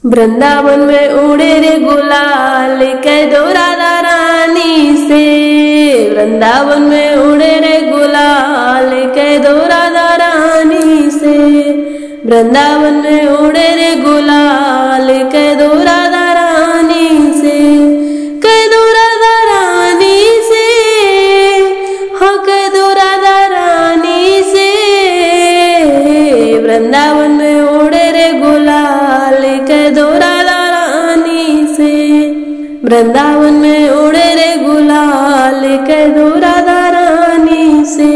वृंदावन में उड़े रे गुलाल कह दो राधा रानी से। वृंदावन में उड़े रे गुलाल कह दो राधा रानी से। वृंदावन में उड़े रे गुलाल कह दो राधा रानी से। कह दो राधा रानी से, हाँ कह दो राधा रानी से। वृंदावन में उड़े रे गुलाल कह दो राधा रानी से। वृंदावन में उड़े रे गुलाल कह दो राधा रानी से।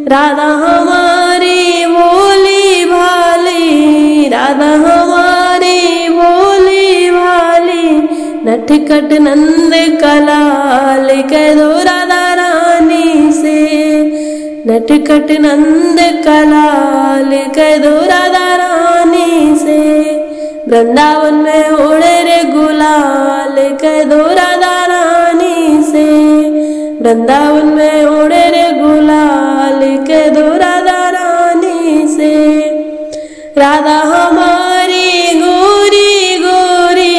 राधा हमारी भोली भाली, राधा हमारी भोली भाली, नटखट नंद कलाल कह दो राधा रानी से। नटखट नंद कलाल कह दो राधा रानी से। वृंदावन में उड़े रे गुलाल कह दो राधा रानी से। वृंदावन में उड़े रे गुलाल कह दो राधा रानी से। राधा हमारी गोरी गोरी,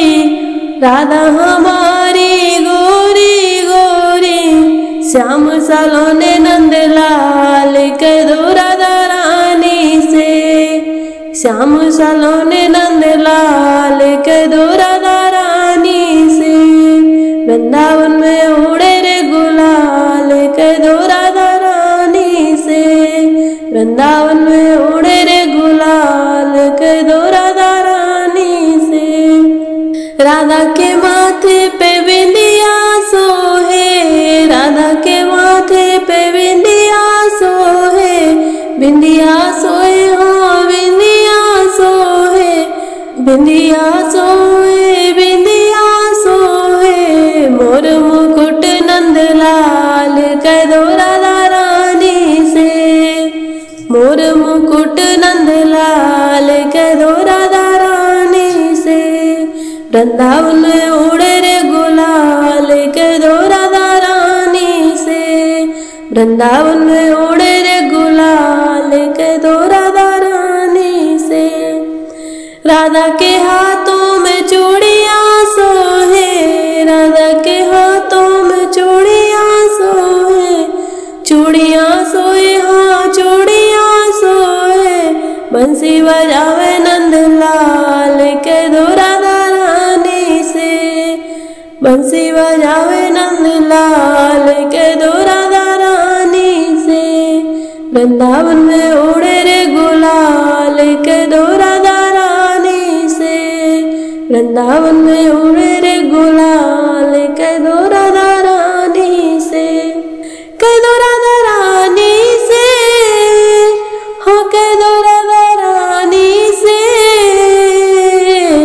राधा हमारी गोरी गोरी, श्याम सलोने नंदलाल कह दो राधा रानी से। श्याम सलोने नंदलाल कह दो राधा रानी से। वृंदावन में उड़े रे गुलाल कह दो राधा रानी से। वृंदावन में उड़े रे गुलाल कह दो राधा रानी से। राधा के माथे पे बिंदिया सोहे, राधा के माथे पे बिंदिया सोहे। बिंदिया सोए हाँ बिंदिया सोहे, बिंदिया सोए बिंदिया सोहे। मोर मुकुट नंदलाल कह दो राधा रानी से। मोर मुकुट नंदलाल कह दो राधा रानी से। वृंदावन में उड़े रे गुलाल कह दो राधा रानी से। वृंदावन में उड़े रे गुलाल कह दो राधा रानी से। राधा के हाथों में चूड़ियां सोहे, राधा के हाथों में चूड़ियां सोहे। चूड़ियां सोए हाँ चूड़ियां सोए। बंसी बजावे नंदलाल कह दो राधा रानी से। बंसी बजावे नंदलाल कह दो राधा रानी से। वृंदावन में उड़े रे गुलाल कह दो राधा रानी से। वृंदावन में उड़े रे गुलाल कह दो राधा रानी से। कह दो राधा रानी से, हाँ कह दो राधा रानी से।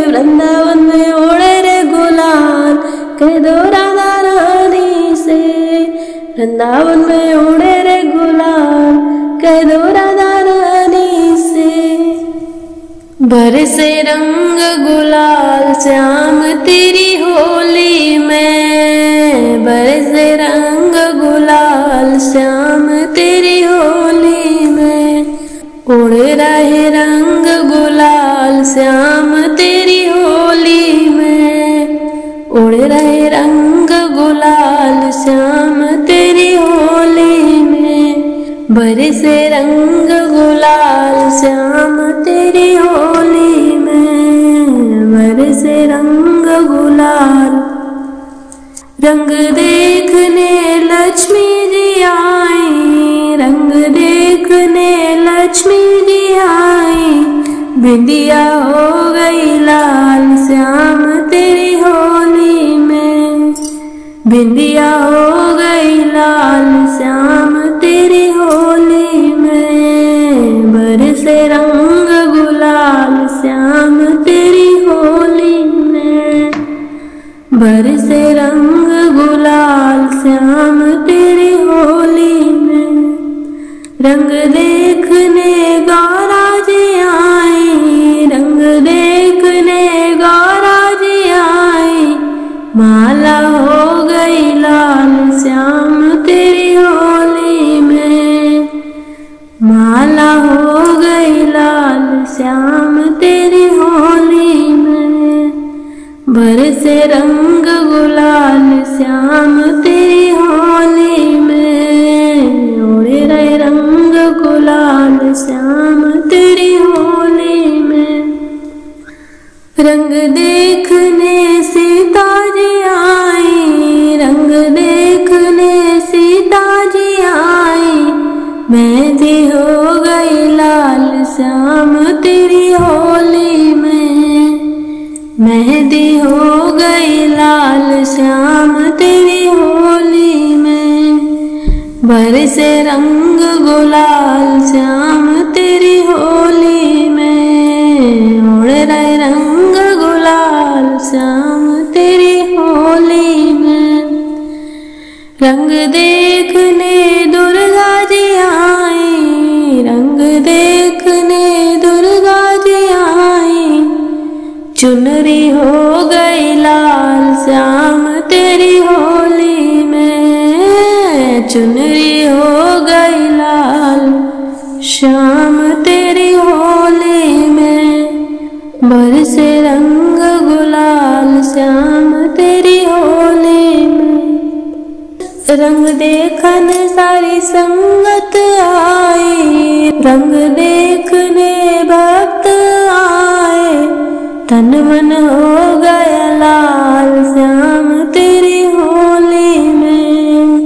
वृंदावन में उड़े रे गुलाल कह दो राधा रानी से। वृंदावन में उड़े रे गुलाल कह दो राधा रानी से। बरसे रंग गुलाल श्याम तेरी होली में। बरसे रंग गुलाल श्याम तेरी होली में। उड़ रहे रंग गुलाल श्याम तेरी होली में। उड़ रहे रंग गुलाल श्याम तेरी होली में। बरसे रंग गुलाल श्याम तेरी होली में। बरसे रंग गुलाल। रंग देखने लक्ष्मी जी आई, रंग देखने लक्ष्मी जी आई। बिंदिया हो गई लाल श्याम तेरी होली में। बिंदिया हो गई लाल श्याम तेरी होली में। बरसे रंग गुलाल श्याम तेरी होली में। बरसे रंग गुलाल श्याम तेरी होली में। रंग देखने गौरा जी आई, रंग देखने गौरा जी आई। माला हो गई लाल श्याम तेरी होली में। माला हो गई लाल श्याम तेरी होली में। रंग गुलाल श्याम तेरी होली में, उड़े रहे रंग गुलाल श्याम तेरी होली में। रंग देखने सीता जी आई, रंग देखने सीता जी आई, मेहंदी हो गई लाल श्याम तेरी होली में, मेहंदी हो गई लाल श्याम तेरी होली में। बरसे रंग गुलाल श्याम तेरी होली में, उड़ रहे रंग गुलाल श्याम तेरी होली में। रंग देखने दुर्गा जी आई, रंग देखने दुर्गा जी आई, चुनरी हो गई लाल श्याम तेरी होली में, चुनरी हो गई लाल श्याम तेरी होली में। बरसे रंग गुलाल श्याम तेरी होली में। रंग देखन सारी संगत आई, रंग देखने भक्त आए, तन मन हो गया लाल श्याम तेरी होली में,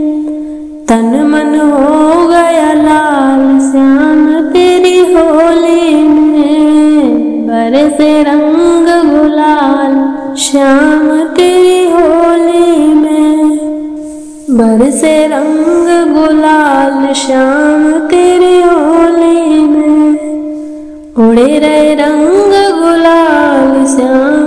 तन मन हो गया लाल श्याम तेरी होली में। बरसे रंग गुलाल श्याम तेरी होली में, बरसे रंग गुलाल श्याम तेरी होली में, उड़े रहे रंग गुलाल श्याम